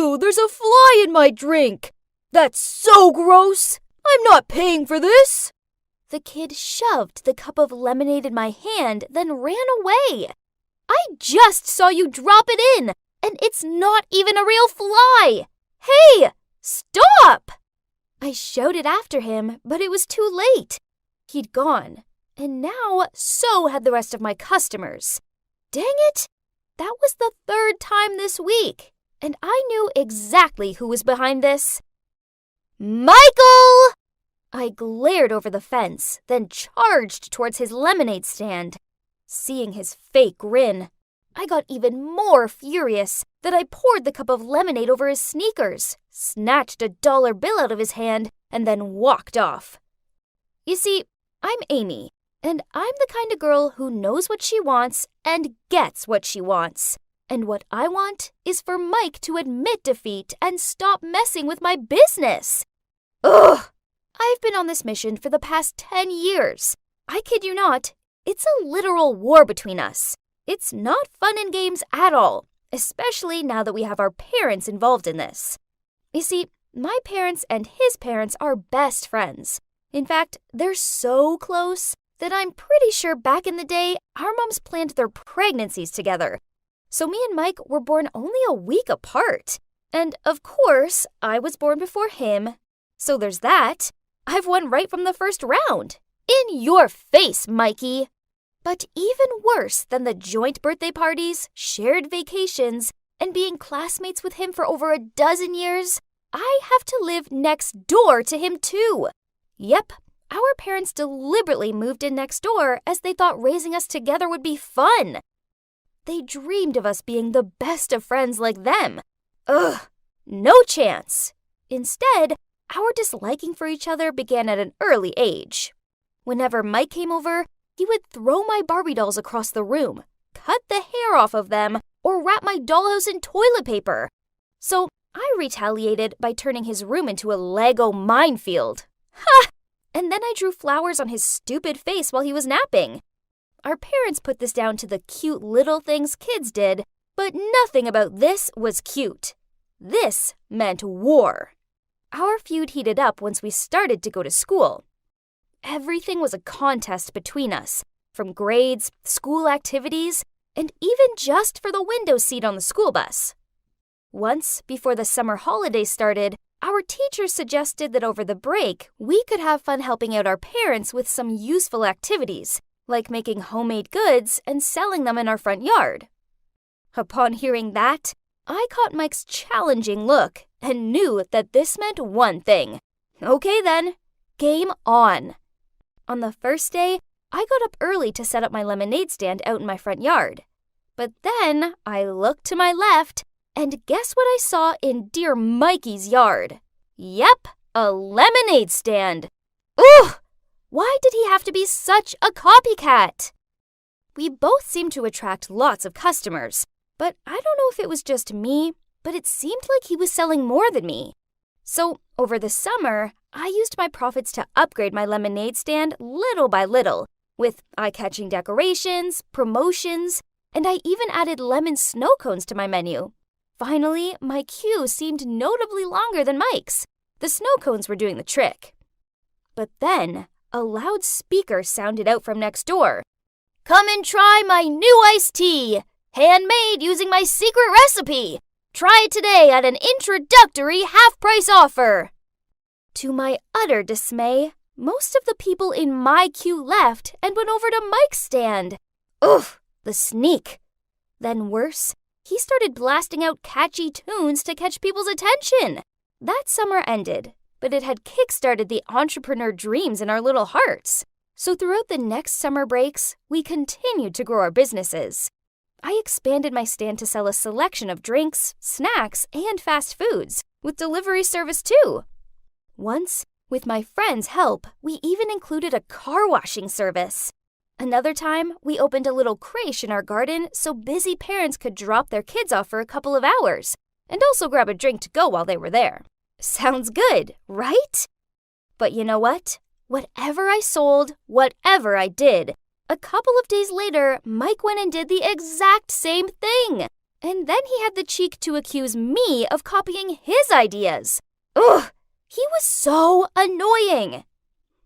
Ew, there's a fly in my drink! That's so gross! I'm not paying for this! The kid shoved the cup of lemonade in my hand, then ran away. I just saw you drop it in, and it's not even a real fly! Hey! Stop! I shouted after him, but it was too late. He'd gone, and now so had the rest of my customers. Dang it! That was the third time this week, and I knew exactly who was behind this. Michael! I glared over the fence, then charged towards his lemonade stand. Seeing his fake grin, I got even more furious that I poured the cup of lemonade over his sneakers, snatched a dollar bill out of his hand, and then walked off. You see, I'm Amy, and I'm the kind of girl who knows what she wants and gets what she wants. And what I want is for Mike to admit defeat and stop messing with my business. Ugh! I've been on this mission for the past 10 years. I kid you not, it's a literal war between us. It's not fun and games at all, especially now that we have our parents involved in this. You see, my parents and his parents are best friends. In fact, they're so close that I'm pretty sure back in the day, our moms planned their pregnancies together. So me and Mike were born only a week apart. And of course, I was born before him. So there's that. I've won right from the first round. In your face, Mikey! But even worse than the joint birthday parties, shared vacations, and being classmates with him for over a dozen years, I have to live next door to him too. Yep, our parents deliberately moved in next door as they thought raising us together would be fun. They dreamed of us being the best of friends like them. Ugh, no chance. Instead, our disliking for each other began at an early age. Whenever Mike came over, he would throw my Barbie dolls across the room, cut the hair off of them, or wrap my dollhouse in toilet paper. So I retaliated by turning his room into a Lego minefield. Ha! And then I drew flowers on his stupid face while he was napping. Our parents put this down to the cute little things kids did, but nothing about this was cute. This meant war. Our feud heated up once we started to go to school. Everything was a contest between us, from grades, school activities, and even just for the window seat on the school bus. Once, before the summer holidays started, our teachers suggested that over the break, we could have fun helping out our parents with some useful activities, like making homemade goods and selling them in our front yard. Upon hearing that, I caught Mike's challenging look and knew that this meant one thing. Okay then, game on. On the first day, I got up early to set up my lemonade stand out in my front yard. But then I looked to my left, and guess what I saw in dear Mikey's yard? Yep, a lemonade stand. Ugh! Why did he have to be such a copycat? We both seemed to attract lots of customers, but I don't know if it was just me, but it seemed like he was selling more than me. So, over the summer, I used my profits to upgrade my lemonade stand little by little, with eye-catching decorations, promotions, and I even added lemon snow cones to my menu. Finally, my queue seemed notably longer than Mike's. The snow cones were doing the trick. But then, a loud speaker sounded out from next door. Come and try my new iced tea! Handmade using my secret recipe! Try it today at an introductory half-price offer! To my utter dismay, most of the people in my queue left and went over to Mike's stand. Ugh, the sneak. Then worse, he started blasting out catchy tunes to catch people's attention. That summer ended, but it had kick-started the entrepreneur dreams in our little hearts. So throughout the next summer breaks, we continued to grow our businesses. I expanded my stand to sell a selection of drinks, snacks, and fast foods, with delivery service too. Once, with my friend's help, we even included a car washing service. Another time, we opened a little creche in our garden so busy parents could drop their kids off for a couple of hours, and also grab a drink to go while they were there. Sounds good, right? But you know what? Whatever I sold, whatever I did, a couple of days later, Mike went and did the exact same thing. And then he had the cheek to accuse me of copying his ideas. Ugh, he was so annoying.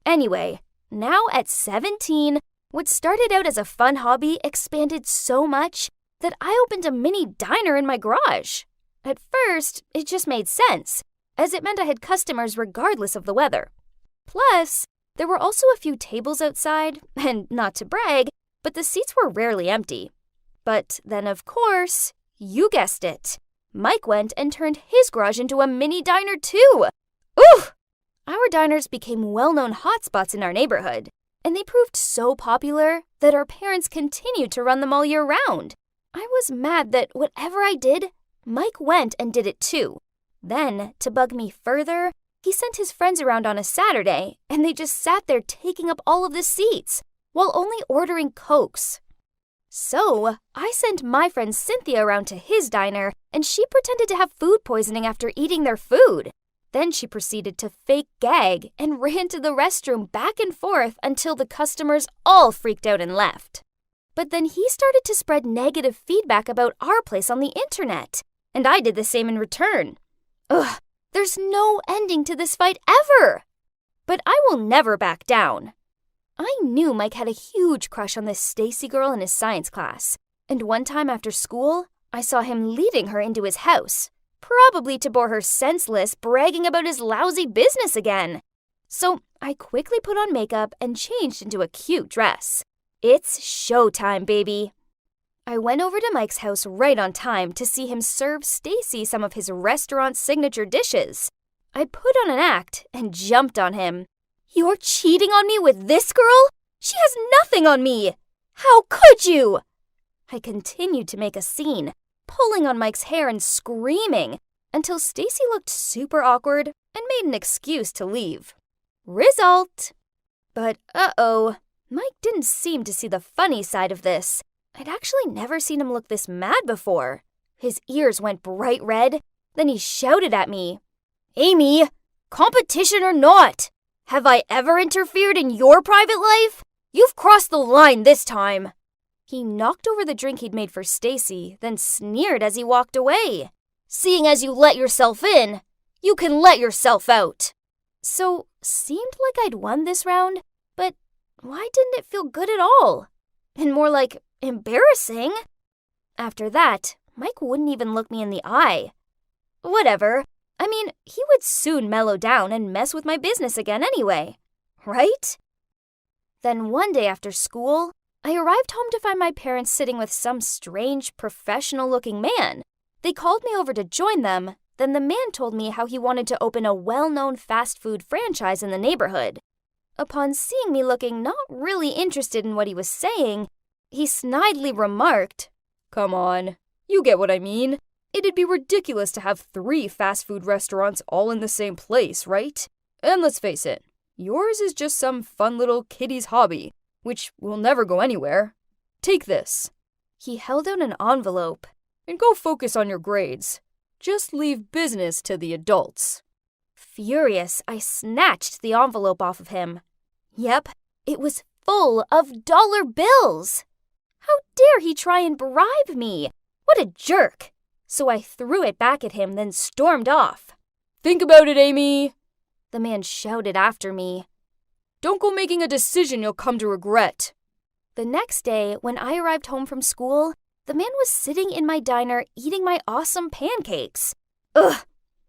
Anyway, now at 17, what started out as a fun hobby expanded so much that I opened a mini diner in my garage. At first, it just made sense, as it meant I had customers regardless of the weather. Plus, there were also a few tables outside, and not to brag, but the seats were rarely empty. But then, of course, you guessed it, Mike went and turned his garage into a mini diner too. Ooh! Our diners became well-known hotspots in our neighborhood, and they proved so popular that our parents continued to run them all year round. I was mad that whatever I did, Mike went and did it too. Then, to bug me further, he sent his friends around on a Saturday, and they just sat there taking up all of the seats, while only ordering Cokes. So, I sent my friend Cynthia around to his diner, and she pretended to have food poisoning after eating their food. Then she proceeded to fake gag and ran to the restroom back and forth until the customers all freaked out and left. But then he started to spread negative feedback about our place on the internet, and I did the same in return. Ugh, there's no ending to this fight ever! But I will never back down. I knew Mike had a huge crush on this Stacy girl in his science class, and one time after school, I saw him leading her into his house, probably to bore her senseless, bragging about his lousy business again. So I quickly put on makeup and changed into a cute dress. It's showtime, baby. I went over to Mike's house right on time to see him serve Stacy some of his restaurant signature dishes. I put on an act and jumped on him. You're cheating on me with this girl? She has nothing on me! How could you? I continued to make a scene, pulling on Mike's hair and screaming, until Stacy looked super awkward and made an excuse to leave. Result! But uh-oh, Mike didn't seem to see the funny side of this. I'd actually never seen him look this mad before. His ears went bright red, then he shouted at me. Amy, competition or not? Have I ever interfered in your private life? You've crossed the line this time. He knocked over the drink he'd made for Stacy, then sneered as he walked away. Seeing as you let yourself in, you can let yourself out. So, seemed like I'd won this round, but why didn't it feel good at all? And more like embarrassing. After that, Mike wouldn't even look me in the eye. Whatever. I mean, he would soon mellow down and mess with my business again anyway, right? Then one day after school, I arrived home to find my parents sitting with some strange, professional-looking man. They called me over to join them. Then the man told me how he wanted to open a well-known fast food franchise in the neighborhood. Upon seeing me looking not really interested in what he was saying, he snidely remarked, Come on, you get what I mean. It'd be ridiculous to have 3 fast food restaurants all in the same place, right? And let's face it, yours is just some fun little kiddie's hobby, which will never go anywhere. Take this. He held out an envelope. And go focus on your grades. Just leave business to the adults. Furious, I snatched the envelope off of him. Yep, it was full of dollar bills. How dare he try and bribe me? What a jerk. So I threw it back at him, then stormed off. Think about it, Amy, the man shouted after me. Don't go making a decision you'll come to regret. The next day, when I arrived home from school, the man was sitting in my diner eating my awesome pancakes. Ugh,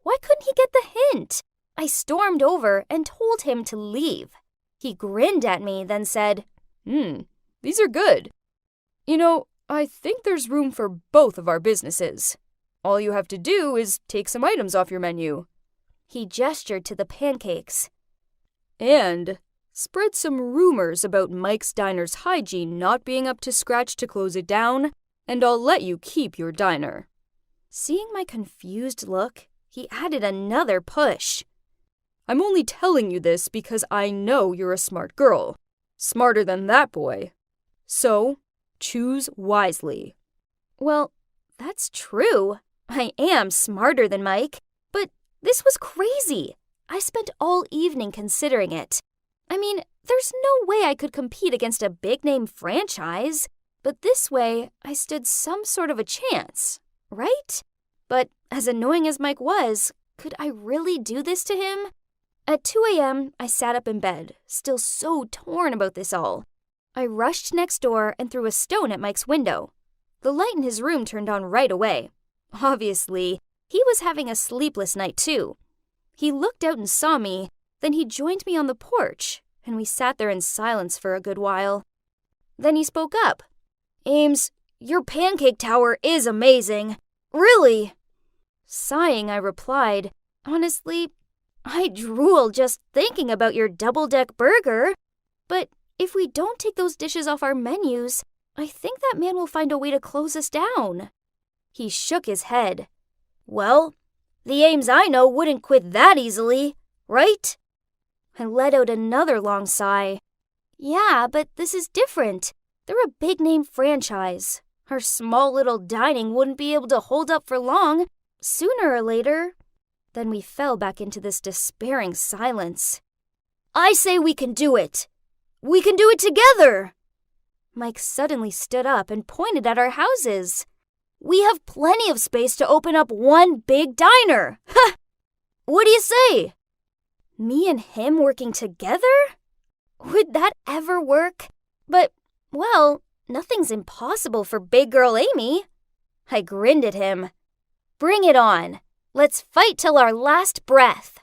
why couldn't he get the hint? I stormed over and told him to leave. He grinned at me, then said, these are good. You know, I think there's room for both of our businesses. All you have to do is take some items off your menu. He gestured to the pancakes. And spread some rumors about Mike's Diner's hygiene not being up to scratch to close it down, and I'll let you keep your diner. Seeing my confused look, he added another push. I'm only telling you this because I know you're a smart girl. Smarter than that boy. So, choose wisely. Well, that's true. I am smarter than Mike, but this was crazy. I spent all evening considering it. I mean, there's no way I could compete against a big-name franchise, but this way I stood some sort of a chance, right? But as annoying as Mike was, could I really do this to him? At 2 a.m., I sat up in bed, still so torn about this all. I rushed next door and threw a stone at Mike's window. The light in his room turned on right away. Obviously, he was having a sleepless night too. He looked out and saw me, then he joined me on the porch, and we sat there in silence for a good while. Then he spoke up. "Ames, your pancake tower is amazing. Really?" Sighing, I replied, "Honestly, I drool just thinking about your double-deck burger. But if we don't take those dishes off our menus, I think that man will find a way to close us down." He shook his head. "Well, the Ames I know wouldn't quit that easily, right?" I let out another long sigh. "Yeah, but this is different. They're a big-name franchise. Our small little dining wouldn't be able to hold up for long, sooner or later." Then we fell back into this despairing silence. "I say we can do it. We can do it together." Mike suddenly stood up and pointed at our houses. "We have plenty of space to open up one big diner. Ha! What do you say?" Me and him working together? Would that ever work? But, well, nothing's impossible for big girl Amy. I grinned at him. "Bring it on. Let's fight till our last breath."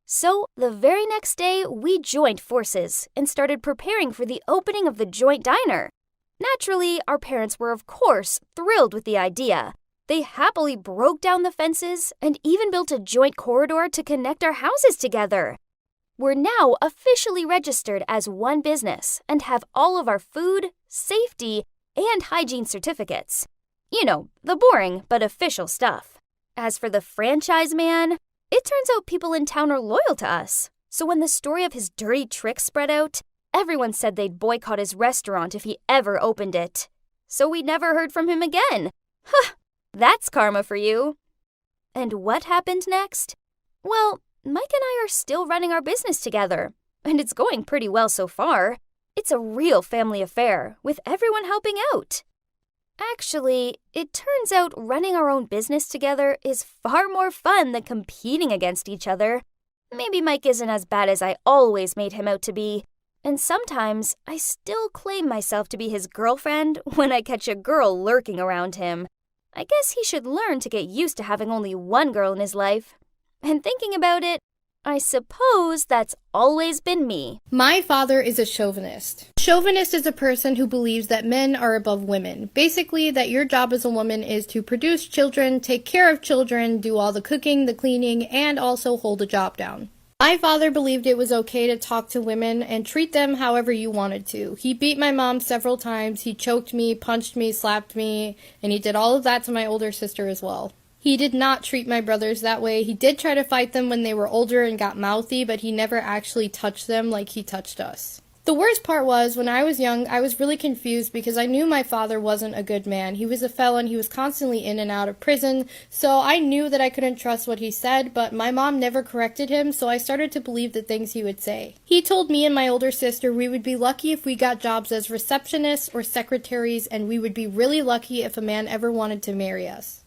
So, the very next day, we joined forces and started preparing for the opening of the joint diner. Naturally, our parents were, of course, thrilled with the idea. They happily broke down the fences and even built a joint corridor to connect our houses together. We're now officially registered as one business and have all of our food, safety, and hygiene certificates. You know, the boring but official stuff. As for the franchise man, it turns out people in town are loyal to us. So when the story of his dirty tricks spread out, everyone said they'd boycott his restaurant if he ever opened it. So we never heard from him again. Huh, that's karma for you. And what happened next? Well, Mike and I are still running our business together, and it's going pretty well so far. It's a real family affair, with everyone helping out. Actually, it turns out running our own business together is far more fun than competing against each other. Maybe Mike isn't as bad as I always made him out to be, and sometimes I still claim myself to be his girlfriend when I catch a girl lurking around him. I guess he should learn to get used to having only one girl in his life. And thinking about it, I suppose that's always been me. My father is a chauvinist. Chauvinist is a person who believes that men are above women. Basically, that your job as a woman is to produce children, take care of children, do all the cooking, the cleaning, and also hold a job down. My father believed it was okay to talk to women and treat them however you wanted to. He beat my mom several times, he choked me, punched me, slapped me, and he did all of that to my older sister as well. He did not treat my brothers that way. He did try to fight them when they were older and got mouthy, but he never actually touched them like he touched us. The worst part was, when I was young, I was really confused because I knew my father wasn't a good man. He was a felon, he was constantly in and out of prison, so I knew that I couldn't trust what he said, but my mom never corrected him, so I started to believe the things he would say. He told me and my older sister we would be lucky if we got jobs as receptionists or secretaries, and we would be really lucky if a man ever wanted to marry us.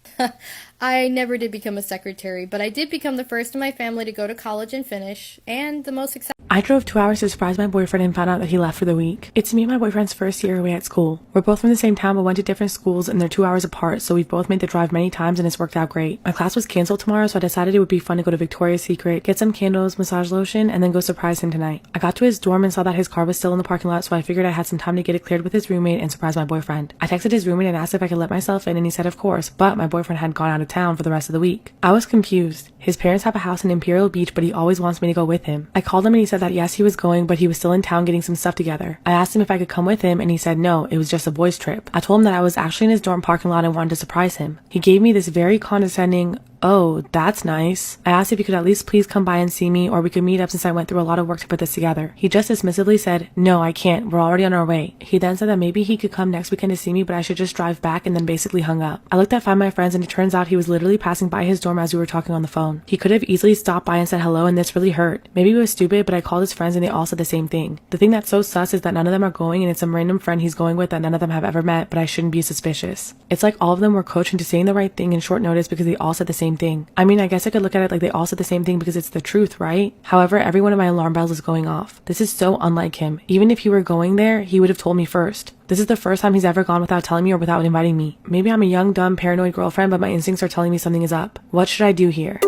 I never did become a secretary, but I did become the first in my family to go to college and finish, and the most exciting. I drove 2 hours to surprise my boyfriend and found out that he left for the week. It's me and my boyfriend's first year away at school. We're both from the same town but went to different schools, and they're 2 hours apart, so we've both made the drive many times and it's worked out great. My class was canceled tomorrow, so I decided it would be fun to go to Victoria's Secret, get some candles, massage lotion, and then go surprise him tonight. I got to his dorm and saw that his car was still in the parking lot, so I figured I had some time to get it cleared with his roommate and surprise my boyfriend. I texted his roommate and asked if I could let myself in, and he said of course, but my boyfriend had gone out of town for the rest of the week. I was confused. His parents have a house in Imperial Beach, but he always wants me to go with him. I called him and he said that yes, he was going, but he was still in town getting some stuff together. I asked him if I could come with him, and he said no, it was just a boys' trip. I told him that I was actually in his dorm parking lot and wanted to surprise him. He gave me this very condescending, "Oh, that's nice." I asked if he could at least please come by and see me, or we could meet up since I went through a lot of work to put this together. He just dismissively said, "No, I can't. We're already on our way." He then said that maybe he could come next weekend to see me, but I should just drive back, and then basically hung up. I looked at Find My Friends, and it turns out he was literally passing by his dorm as we were talking on the phone. He could have easily stopped by and said hello, and this really hurt. Maybe he was stupid, but I called his friends and they all said the same thing. The thing that's so sus is that none of them are going, and it's some random friend he's going with that none of them have ever met, but I shouldn't be suspicious. It's like all of them were coached into saying the right thing in short notice because they all said the same thing. I mean, I guess I could look at it like they all said the same thing because it's the truth, right? However, every one of my alarm bells is going off. This is so unlike him. Even if he were going there, he would have told me first. This is the first time he's ever gone without telling me or without inviting me. Maybe I'm a young, dumb, paranoid girlfriend, but my instincts are telling me something is up. What should I do here?